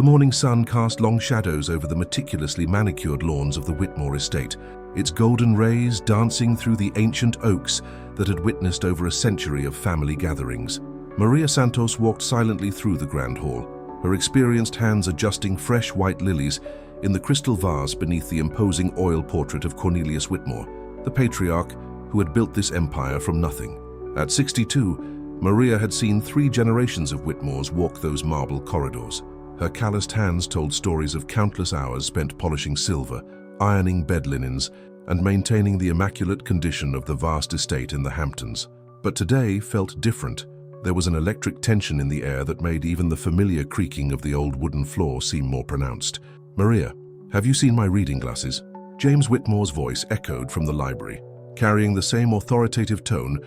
The morning sun cast long shadows over the meticulously manicured lawns of the Whitmore estate, its golden rays dancing through the ancient oaks that had witnessed over a century of family gatherings. Maria Santos walked silently through the grand hall, her experienced hands adjusting fresh white lilies in the crystal vase beneath the imposing oil portrait of Cornelius Whitmore, the patriarch who had built this empire from nothing. At 62, Maria had seen 3 generations of Whitmores walk those marble corridors. Her calloused hands told stories of countless hours spent polishing silver, ironing bed linens, and maintaining the immaculate condition of the vast estate in the Hamptons. But today felt different. There was an electric tension in the air that made even the familiar creaking of the old wooden floor seem more pronounced. "Maria, have you seen my reading glasses?" James Whitmore's voice echoed from the library, carrying the same authoritative tone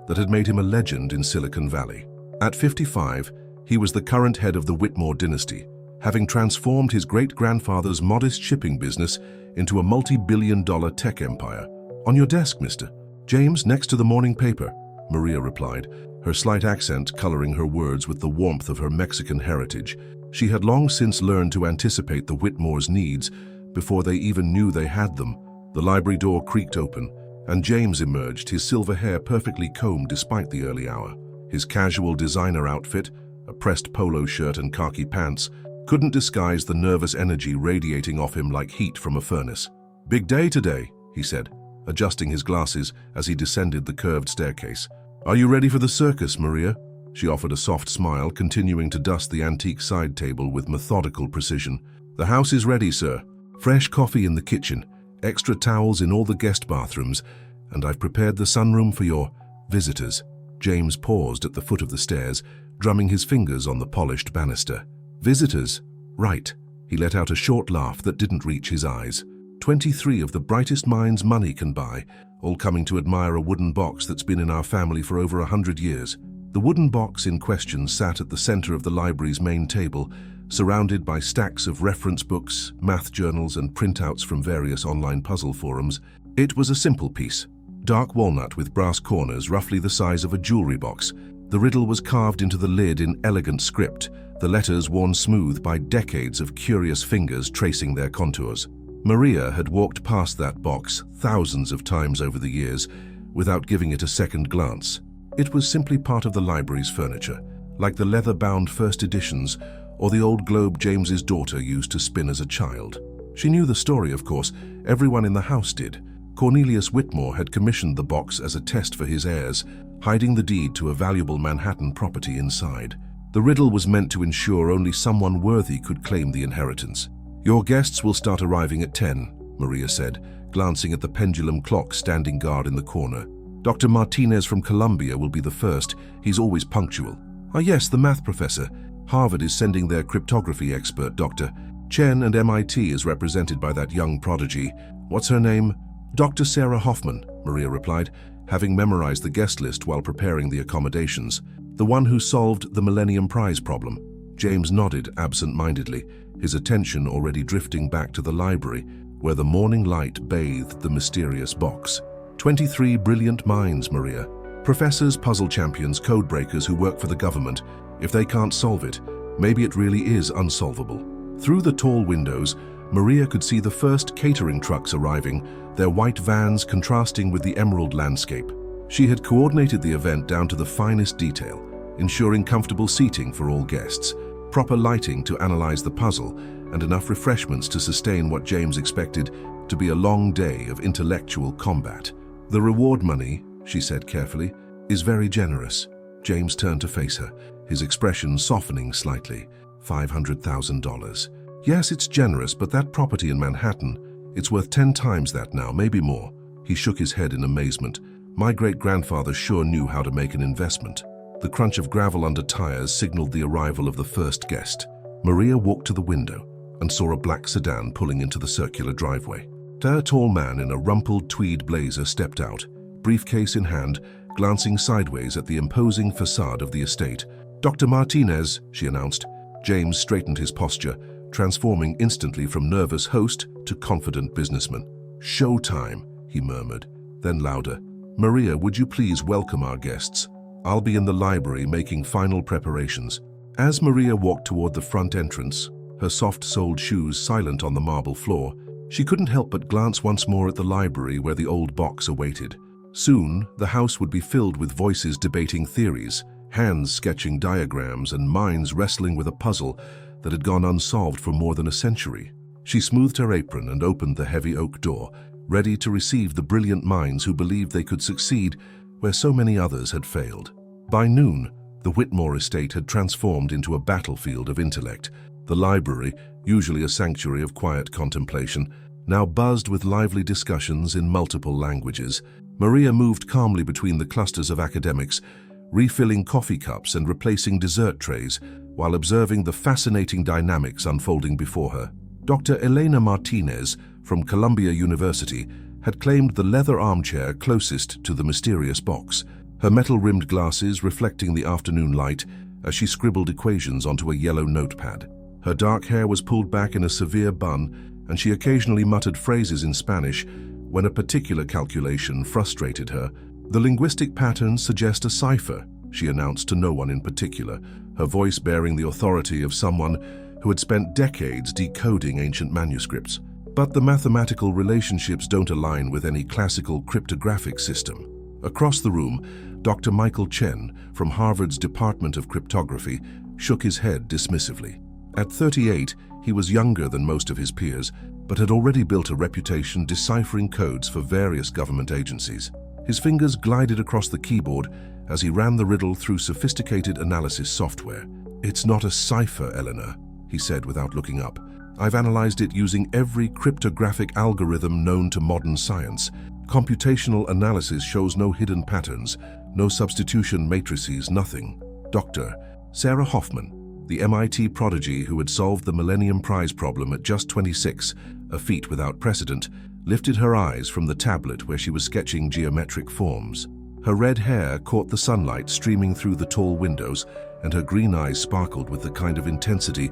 that had made him a legend in Silicon Valley. At 55, he was the current head of the Whitmore dynasty, having transformed his great-grandfather's modest shipping business into a multi-billion-dollar tech empire. "On your desk, mister." "James, next to the morning paper," Maria replied, her slight accent coloring her words with the warmth of her Mexican heritage. She had long since learned to anticipate the Whitmores' needs before they even knew they had them. The library door creaked open, and James emerged, his silver hair perfectly combed despite the early hour. His casual designer outfit, a pressed polo shirt and khaki pants, couldn't disguise the nervous energy radiating off him like heat from a furnace. "Big day today," he said, adjusting his glasses as he descended the curved staircase. "Are you ready for the circus, Maria?" She offered a soft smile, continuing to dust the antique side table with methodical precision. "The house is ready, sir. Fresh coffee in the kitchen, extra towels in all the guest bathrooms, and I've prepared the sunroom for your visitors." James paused at the foot of the stairs, drumming his fingers on the polished banister. "Visitors? Right." He let out a short laugh that didn't reach his eyes. 23 of the brightest minds money can buy, all coming to admire a wooden box that's been in our family for over 100 years. The wooden box in question sat at the center of the library's main table, surrounded by stacks of reference books, math journals, and printouts from various online puzzle forums. It was a simple piece, dark walnut with brass corners roughly the size of a jewelry box. The riddle was carved into the lid in elegant script, the letters worn smooth by decades of curious fingers tracing their contours. Maria had walked past that box thousands of times over the years without giving it a second glance. It was simply part of the library's furniture, like the leather-bound first editions or the old globe James's daughter used to spin as a child. She knew the story, of course. Everyone in the house did. Cornelius Whitmore had commissioned the box as a test for his heirs, hiding the deed to a valuable Manhattan property inside. The riddle was meant to ensure only someone worthy could claim the inheritance. "Your guests will start arriving at 10, Maria said, glancing at the pendulum clock standing guard in the corner. "Dr. Martinez from Columbia will be the first. He's always punctual." "Ah yes, the math professor. Harvard is sending their cryptography expert, Dr. Chen, and MIT is represented by that young prodigy. What's her name?" "Dr. Sarah Hoffman," Maria replied, having memorized the guest list while preparing the accommodations. "The one who solved the Millennium Prize problem." James nodded absent-mindedly, his attention already drifting back to the library, where the morning light bathed the mysterious box. 23 brilliant minds, Maria. Professors, puzzle champions, code breakers who work for the government. If they can't solve it, maybe it really is unsolvable. Through the tall windows, Maria could see the first catering trucks arriving, their white vans contrasting with the emerald landscape. She had coordinated the event down to the finest detail, ensuring comfortable seating for all guests, proper lighting to analyze the puzzle, and enough refreshments to sustain what James expected to be a long day of intellectual combat. "The reward money," she said carefully, "is very generous." James turned to face her, his expression softening slightly. $500,000. "Yes, it's generous, but that property in Manhattan, it's worth 10 times that now, maybe more." He shook his head in amazement. "My great-grandfather sure knew how to make an investment." The crunch of gravel under tires signaled the arrival of the first guest. Maria walked to the window and saw a black sedan pulling into the circular driveway. A tall man in a rumpled tweed blazer stepped out, briefcase in hand, glancing sideways at the imposing facade of the estate. "Dr. Martinez," she announced. James straightened his posture, transforming instantly from nervous host to confident businessman. "Showtime," he murmured, then louder. "Maria, would you please welcome our guests? I'll be in the library making final preparations." As Maria walked toward the front entrance, her soft-soled shoes silent on the marble floor, she couldn't help but glance once more at the library where the old box awaited. Soon, the house would be filled with voices debating theories, hands sketching diagrams, and minds wrestling with a puzzle that had gone unsolved for more than a century. She smoothed her apron and opened the heavy oak door, ready to receive the brilliant minds who believed they could succeed where so many others had failed. By noon, the Whitmore estate had transformed into a battlefield of intellect. The library, usually a sanctuary of quiet contemplation, now buzzed with lively discussions in multiple languages. Maria moved calmly between the clusters of academics, refilling coffee cups and replacing dessert trays, while observing the fascinating dynamics unfolding before her. Dr. Elena Martinez, from Columbia University, had claimed the leather armchair closest to the mysterious box, her metal-rimmed glasses reflecting the afternoon light as she scribbled equations onto a yellow notepad. Her dark hair was pulled back in a severe bun, and she occasionally muttered phrases in Spanish when a particular calculation frustrated her. "The linguistic patterns suggest a cipher," she announced to no one in particular, her voice bearing the authority of someone who had spent decades decoding ancient manuscripts. "But the mathematical relationships don't align with any classical cryptographic system." Across the room, Dr. Michael Chen, from Harvard's Department of Cryptography, shook his head dismissively. At 38, he was younger than most of his peers, but had already built a reputation deciphering codes for various government agencies. His fingers glided across the keyboard as he ran the riddle through sophisticated analysis software. "It's not a cipher, Eleanor," he said without looking up. "I've analyzed it using every cryptographic algorithm known to modern science. Computational analysis shows no hidden patterns, no substitution matrices, nothing." Dr. Sarah Hoffman, the MIT prodigy who had solved the Millennium Prize problem at just 26, a feat without precedent, lifted her eyes from the tablet where she was sketching geometric forms. Her red hair caught the sunlight streaming through the tall windows, and her green eyes sparkled with the kind of intensity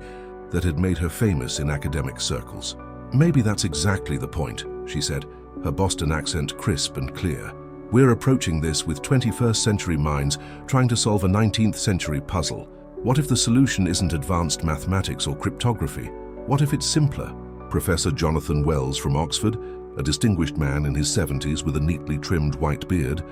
that had made her famous in academic circles. "Maybe that's exactly the point," she said, her Boston accent crisp and clear. "We're approaching this with 21st century minds trying to solve a 19th century puzzle. What if the solution isn't advanced mathematics or cryptography? What if it's simpler?" Professor Jonathan Wells from Oxford, a distinguished man in his 70s with a neatly trimmed white beard,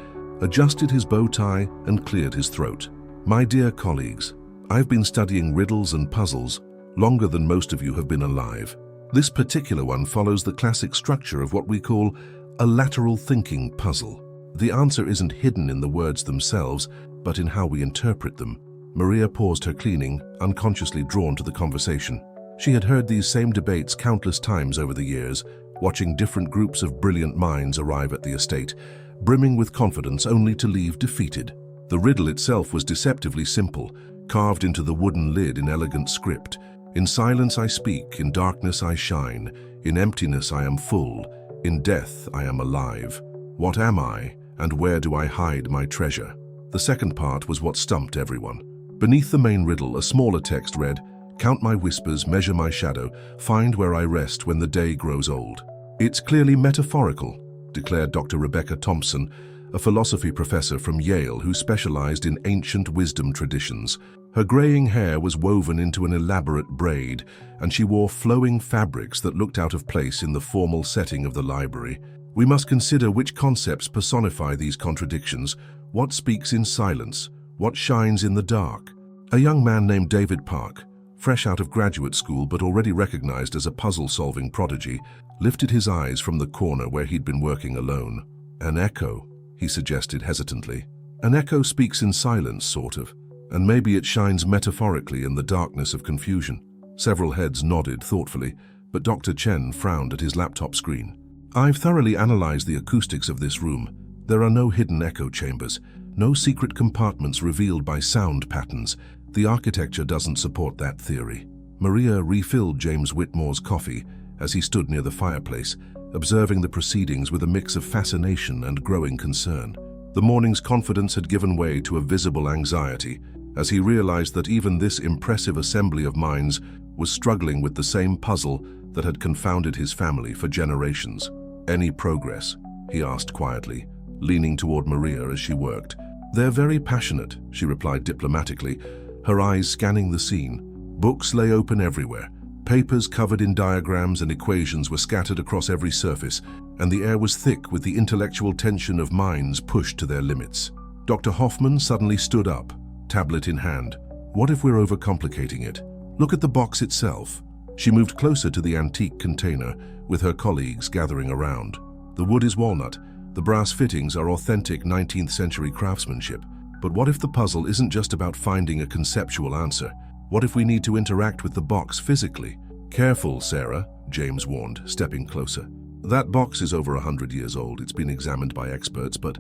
adjusted his bow tie and cleared his throat. "My dear colleagues, I've been studying riddles and puzzles longer than most of you have been alive. This particular one follows the classic structure of what we call a lateral thinking puzzle. The answer isn't hidden in the words themselves, but in how we interpret them." Maria paused her cleaning, unconsciously drawn to the conversation. She had heard these same debates countless times over the years, watching different groups of brilliant minds arrive at the estate, brimming with confidence only to leave defeated. The riddle itself was deceptively simple, carved into the wooden lid in elegant script. "In silence I speak, in darkness I shine, in emptiness I am full, in death I am alive. What am I, and where do I hide my treasure?" The second part was what stumped everyone. Beneath the main riddle, a smaller text read, "Count my whispers, measure my shadow, find where I rest when the day grows old." "It's clearly metaphorical," declared Dr. Rebecca Thompson, a philosophy professor from Yale who specialized in ancient wisdom traditions. Her graying hair was woven into an elaborate braid, and she wore flowing fabrics that looked out of place in the formal setting of the library. "We must consider which concepts personify these contradictions, what speaks in silence, what shines in the dark." A young man named David Park, fresh out of graduate school but already recognized as a puzzle-solving prodigy, lifted his eyes from the corner where he'd been working alone. "An echo," he suggested hesitantly. "An echo speaks in silence, sort of, and maybe it shines metaphorically in the darkness of confusion." Several heads nodded thoughtfully, but Dr. Chen frowned at his laptop screen. "I've thoroughly analyzed the acoustics of this room. There are no hidden echo chambers, no secret compartments revealed by sound patterns. The architecture doesn't support that theory." Maria refilled James Whitmore's coffee as he stood near the fireplace, observing the proceedings with a mix of fascination and growing concern. The morning's confidence had given way to a visible anxiety as he realized that even this impressive assembly of minds was struggling with the same puzzle that had confounded his family for generations. "Any progress?" he asked quietly, leaning toward Maria as she worked. "They're very passionate," she replied diplomatically, her eyes scanning the scene. Books lay open everywhere, Papers covered in diagrams and equations were scattered across every surface, and the air was thick with the intellectual tension of minds pushed to their limits. Dr. Hoffman suddenly stood up, tablet in hand. What if we're overcomplicating it? Look at the box itself. She moved closer to the antique container, with her colleagues gathering around. The wood is walnut. The brass fittings are authentic 19th century craftsmanship. But what if the puzzle isn't just about finding a conceptual answer? What if we need to interact with the box physically? Careful, Sarah, James warned, stepping closer. That box is over 100 years old. It's been examined by experts, but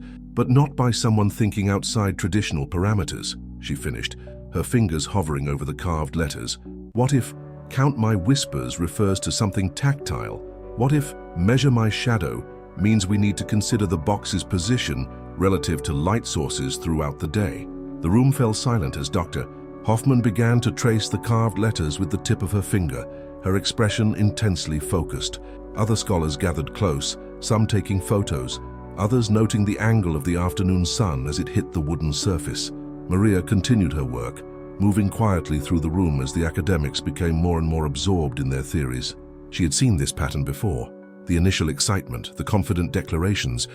not by someone thinking outside traditional parameters, she finished, her fingers hovering over the carved letters. What if count my whispers refers to something tactile? What if measure my shadow means we need to consider the box's position relative to light sources throughout the day? The room fell silent as Dr. Hoffman began to trace the carved letters with the tip of her finger, her expression intensely focused. Other scholars gathered close, some taking photos, others noting the angle of the afternoon sun as it hit the wooden surface. Maria continued her work, moving quietly through the room as the academics became more and more absorbed in their theories. She had seen this pattern before. The initial excitement, the confident declarations,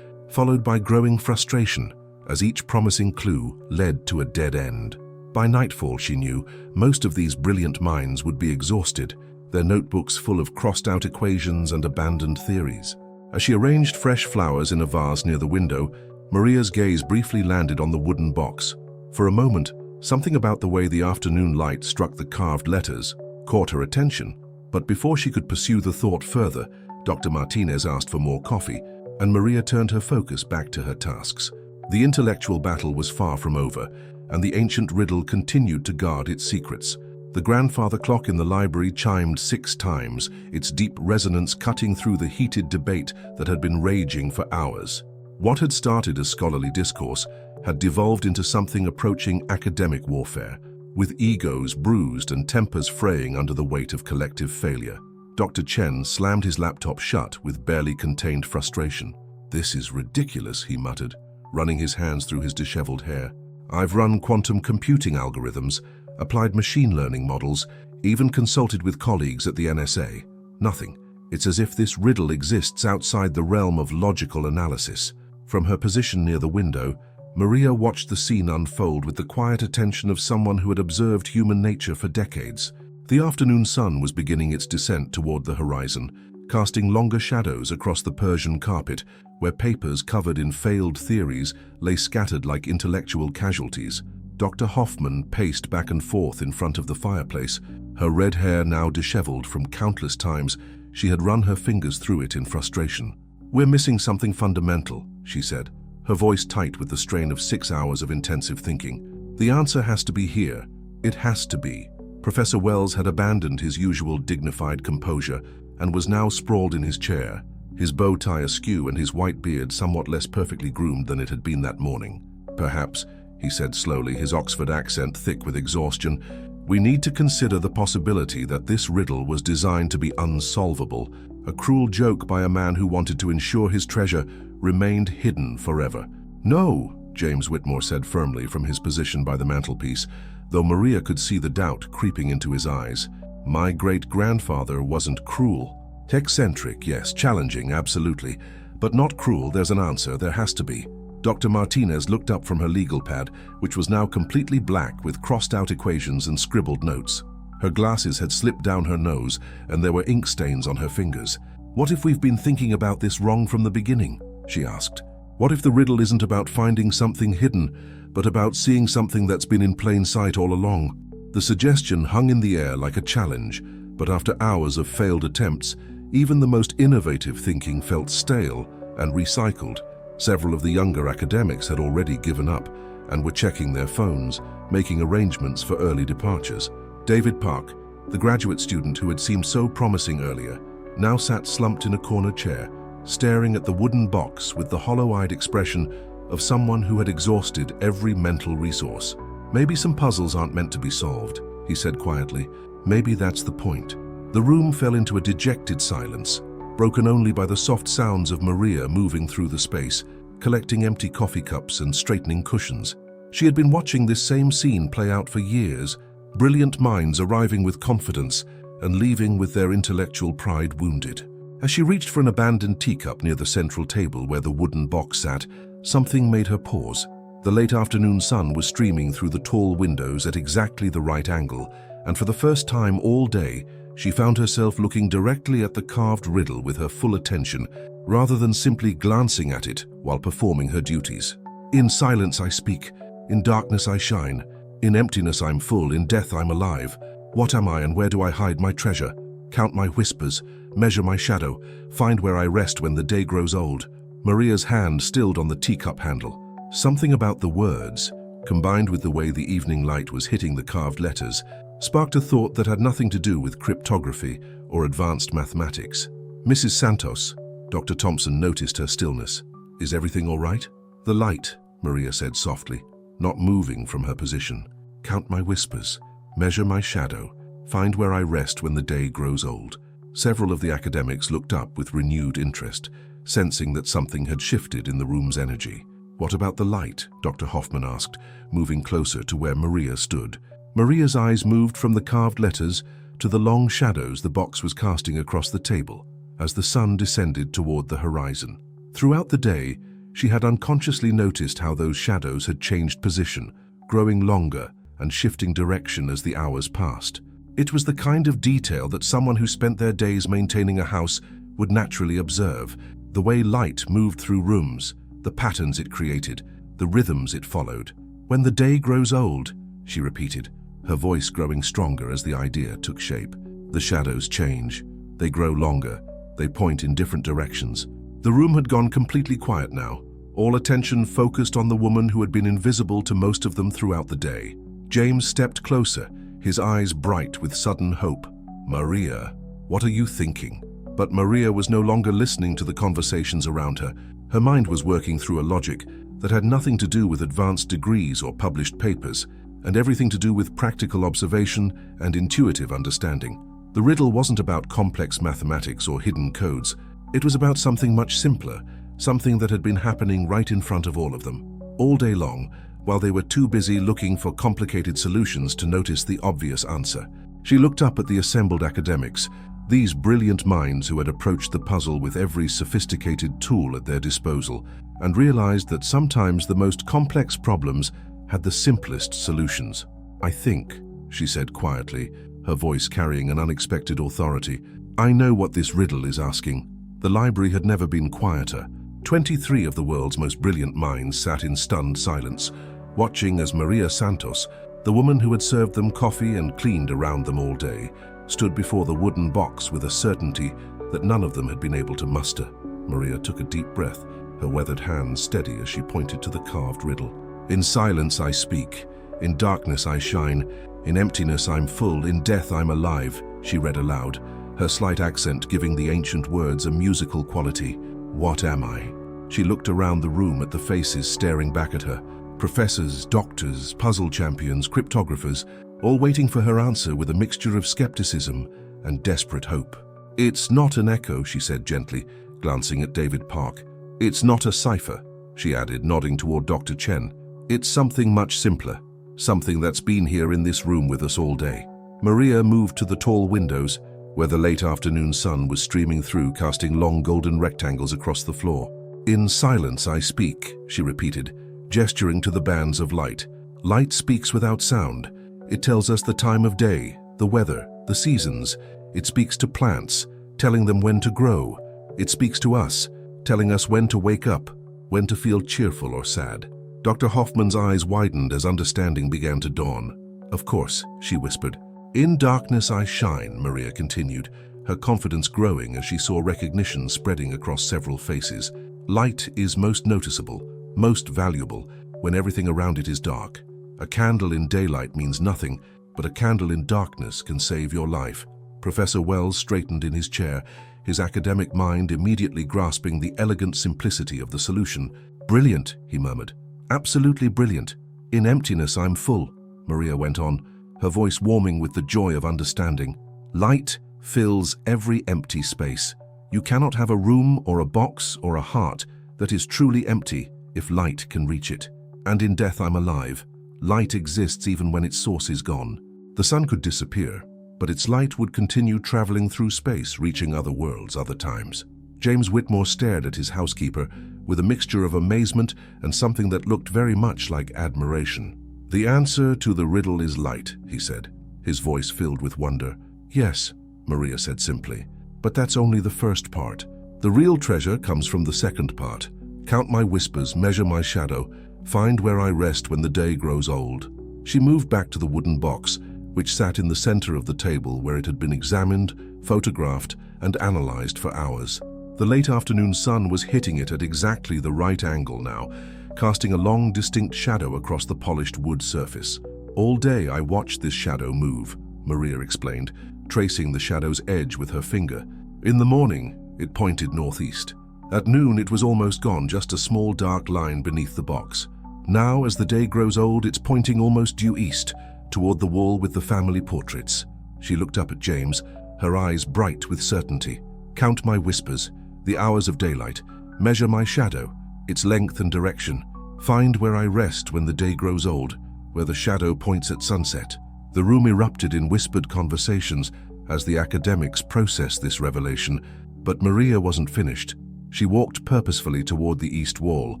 followed by growing frustration as each promising clue led to a dead end. By nightfall, she knew, most of these brilliant minds would be exhausted, their notebooks full of crossed-out equations and abandoned theories. As she arranged fresh flowers in a vase near the window, Maria's gaze briefly landed on the wooden box. For a moment, something about the way the afternoon light struck the carved letters caught her attention. But before she could pursue the thought further, Dr. Martinez asked for more coffee, and Maria turned her focus back to her tasks. The intellectual battle was far from over, and the ancient riddle continued to guard its secrets. The grandfather clock in the library chimed 6 times, its deep resonance cutting through the heated debate that had been raging for hours. What had started as scholarly discourse had devolved into something approaching academic warfare, with egos bruised and tempers fraying under the weight of collective failure. Dr. Chen slammed his laptop shut with barely contained frustration. "This is ridiculous," he muttered, running his hands through his disheveled hair. "I've run quantum computing algorithms, applied machine learning models, even consulted with colleagues at the NSA. Nothing. It's as if this riddle exists outside the realm of logical analysis." From her position near the window, Maria watched the scene unfold with the quiet attention of someone who had observed human nature for decades. The afternoon sun was beginning its descent toward the horizon, casting longer shadows across the Persian carpet, where papers covered in failed theories lay scattered like intellectual casualties. Dr. Hoffman paced back and forth in front of the fireplace, her red hair now disheveled from countless times she had run her fingers through it in frustration. "We're missing something fundamental," she said, her voice tight with the strain of 6 hours of intensive thinking. "The answer has to be here. It has to be." Professor Wells had abandoned his usual dignified composure and was now sprawled in his chair, his bow tie askew and his white beard somewhat less perfectly groomed than it had been that morning. "Perhaps," he said slowly, his Oxford accent thick with exhaustion, "we need to consider the possibility that this riddle was designed to be unsolvable, a cruel joke by a man who wanted to ensure his treasure remained hidden forever." "No," James Whitmore said firmly from his position by the mantelpiece, though Maria could see the doubt creeping into his eyes. "My great-grandfather wasn't cruel. Eccentric, yes, challenging, absolutely, but not cruel. There's an answer, there has to be." Dr. Martinez looked up from her legal pad, which was now completely black with crossed-out equations and scribbled notes. Her glasses had slipped down her nose, and there were ink stains on her fingers. "What if we've been thinking about this wrong from the beginning?" she asked. "What if the riddle isn't about finding something hidden, but about seeing something that's been in plain sight all along?" The suggestion hung in the air like a challenge, but after hours of failed attempts, even the most innovative thinking felt stale and recycled. Several of the younger academics had already given up and were checking their phones, making arrangements for early departures. David Park, the graduate student who had seemed so promising earlier, now sat slumped in a corner chair, staring at the wooden box with the hollow-eyed expression of someone who had exhausted every mental resource. "Maybe some puzzles aren't meant to be solved," he said quietly. "Maybe that's the point." The room fell into a dejected silence, broken only by the soft sounds of Maria moving through the space, collecting empty coffee cups and straightening cushions. She had been watching this same scene play out for years, brilliant minds arriving with confidence and leaving with their intellectual pride wounded. As she reached for an abandoned teacup near the central table where the wooden box sat, something made her pause. The late afternoon sun was streaming through the tall windows at exactly the right angle, and for the first time all day, she found herself looking directly at the carved riddle with her full attention, rather than simply glancing at it while performing her duties. In silence I speak, in darkness I shine, in emptiness I'm full, in death I'm alive. What am I and where do I hide my treasure? Count my whispers, measure my shadow, find where I rest when the day grows old. Maria's hand stilled on the teacup handle. Something about the words, combined with the way the evening light was hitting the carved letters, sparked a thought that had nothing to do with cryptography or advanced mathematics. Mrs. Santos, Dr. Thompson noticed her stillness. Is everything all right? The light, Maria said softly, not moving from her position. Count my whispers, measure my shadow, find where I rest when the day grows old. Several of the academics looked up with renewed interest, sensing that something had shifted in the room's energy. What about the light? Dr. Hoffman asked, moving closer to where Maria stood. Maria's eyes moved from the carved letters to the long shadows the box was casting across the table as the sun descended toward the horizon. Throughout the day, she had unconsciously noticed how those shadows had changed position, growing longer and shifting direction as the hours passed. It was the kind of detail that someone who spent their days maintaining a house would naturally observe, the way light moved through rooms, the patterns it created, the rhythms it followed. When the day grows old, she repeated, her voice growing stronger as the idea took shape. The shadows change. They grow longer. They point in different directions. The room had gone completely quiet now, all attention focused on the woman who had been invisible to most of them throughout the day. James stepped closer, his eyes bright with sudden hope. Maria, what are you thinking? But Maria was no longer listening to the conversations around her. Her mind was working through a logic that had nothing to do with advanced degrees or published papers, and everything to do with practical observation and intuitive understanding. The riddle wasn't about complex mathematics or hidden codes. It was about something much simpler, something that had been happening right in front of all of them, all day long, while they were too busy looking for complicated solutions to notice the obvious answer. She looked up at the assembled academics, these brilliant minds who had approached the puzzle with every sophisticated tool at their disposal, and realized that sometimes the most complex problems had the simplest solutions. I think, she said quietly, her voice carrying an unexpected authority, I know what this riddle is asking. The library had never been quieter. 23 of the world's most brilliant minds sat in stunned silence, watching as Maria Santos, the woman who had served them coffee and cleaned around them all day, stood before the wooden box with a certainty that none of them had been able to muster. Maria took a deep breath, her weathered hands steady as she pointed to the carved riddle. In silence I speak, in darkness I shine, in emptiness I'm full, in death I'm alive, she read aloud, her slight accent giving the ancient words a musical quality. What am I? She looked around the room at the faces staring back at her. Professors, doctors, puzzle champions, cryptographers, all waiting for her answer with a mixture of skepticism and desperate hope. It's not an echo, she said gently, glancing at David Park. It's not a cipher, she added, nodding toward Dr. Chen. It's something much simpler, something that's been here in this room with us all day. Maria moved to the tall windows, where the late afternoon sun was streaming through, casting long golden rectangles across the floor. In silence I speak, she repeated, gesturing to the bands of light. Light speaks without sound. It tells us the time of day, the weather, the seasons. It speaks to plants, telling them when to grow. It speaks to us, telling us when to wake up, when to feel cheerful or sad. Dr. Hoffman's eyes widened as understanding began to dawn. Of course, she whispered. In darkness I shine, Maria continued, her confidence growing as she saw recognition spreading across several faces. Light is most noticeable, most valuable, when everything around it is dark. A candle in daylight means nothing, but a candle in darkness can save your life. Professor Wells straightened in his chair, his academic mind immediately grasping the elegant simplicity of the solution. Brilliant, he murmured. Absolutely brilliant. In emptiness I'm full, Maria went on, her voice warming with the joy of understanding. Light fills every empty space. You cannot have a room or a box or a heart that is truly empty if light can reach it. And in death I'm alive. Light exists even when its source is gone. The sun could disappear, but its light would continue traveling through space, reaching other worlds other times. James Whitmore stared at his housekeeper with a mixture of amazement and something that looked very much like admiration. "The answer to the riddle is light," he said, his voice filled with wonder. "Yes," Maria said simply, "but that's only the first part. The real treasure comes from the second part. Count my whispers, measure my shadow, find where I rest when the day grows old." She moved back to the wooden box, which sat in the center of the table where it had been examined, photographed, and analyzed for hours. The late afternoon sun was hitting it at exactly the right angle now, casting a long, distinct shadow across the polished wood surface. "All day I watched this shadow move," Maria explained, tracing the shadow's edge with her finger. "In the morning, it pointed northeast. At noon, it was almost gone, just a small dark line beneath the box. Now, as the day grows old, it's pointing almost due east, toward the wall with the family portraits." She looked up at James, her eyes bright with certainty. "Count my whispers, the hours of daylight. Measure my shadow, its length and direction. Find where I rest when the day grows old, where the shadow points at sunset." The room erupted in whispered conversations as the academics processed this revelation, but Maria wasn't finished. She walked purposefully toward the east wall,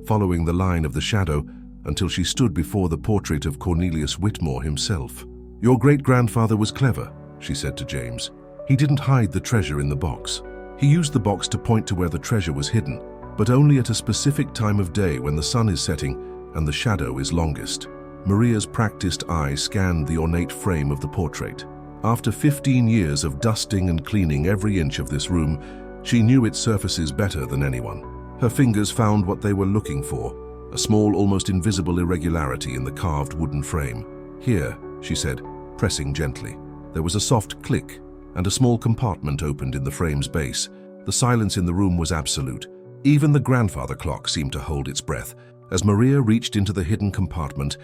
following the line of the shadow until she stood before the portrait of Cornelius Whitmore himself. "Your great-grandfather was clever," she said to James. "He didn't hide the treasure in the box. He used the box to point to where the treasure was hidden, but only at a specific time of day when the sun is setting and the shadow is longest." Maria's practiced eye scanned the ornate frame of the portrait. After 15 years of dusting and cleaning every inch of this room, she knew its surfaces better than anyone. Her fingers found what they were looking for, a small, almost invisible irregularity in the carved wooden frame. "Here," she said, pressing gently. There was a soft click, and a small compartment opened in the frame's base. The silence in the room was absolute. Even the grandfather clock seemed to hold its breath as Maria reached into the hidden compartment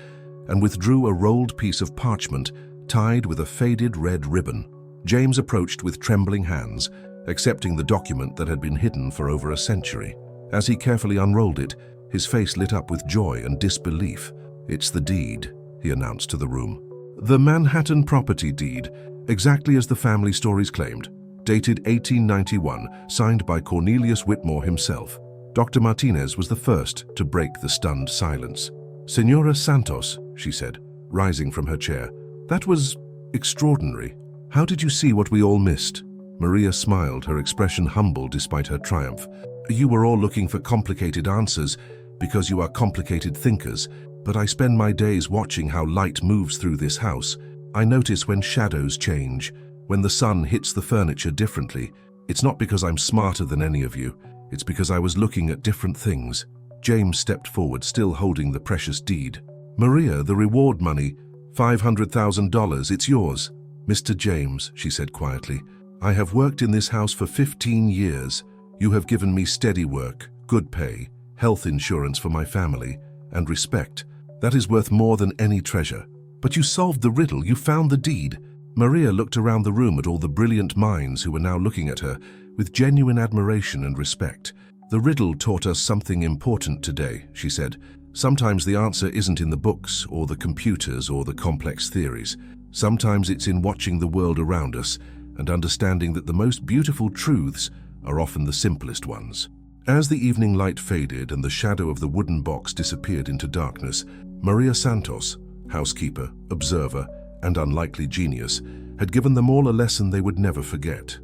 and withdrew a rolled piece of parchment tied with a faded red ribbon. James approached with trembling hands, accepting the document that had been hidden for over a century. As he carefully unrolled it, his face lit up with joy and disbelief. "It's the deed," he announced to the room. "The Manhattan property deed, exactly as the family stories claimed. Dated 1891, signed by Cornelius Whitmore himself." Dr. Martinez was the first to break the stunned silence. "Senora Santos," she said, rising from her chair, "that was extraordinary. How did you see what we all missed?" Maria smiled, her expression humble despite her triumph. "You were all looking for complicated answers because you are complicated thinkers, but I spend my days watching how light moves through this house. I notice when shadows change, when the sun hits the furniture differently. It's not because I'm smarter than any of you, it's because I was looking at different things." James stepped forward, still holding the precious deed. "Maria, the reward money, $500,000, it's yours." "Mr. James," she said quietly, "I have worked in this house for 15 years. You have given me steady work, good pay, health insurance for my family, and respect. That is worth more than any treasure. But you solved the riddle, you found the deed." Maria looked around the room at all the brilliant minds who were now looking at her with genuine admiration and respect. "The riddle taught us something important today," she said. "Sometimes the answer isn't in the books or the computers or the complex theories. Sometimes it's in watching the world around us and understanding that the most beautiful truths are often the simplest ones." As the evening light faded and the shadow of the wooden box disappeared into darkness, Maria Santos, housekeeper, observer, and unlikely genius, had given them all a lesson they would never forget.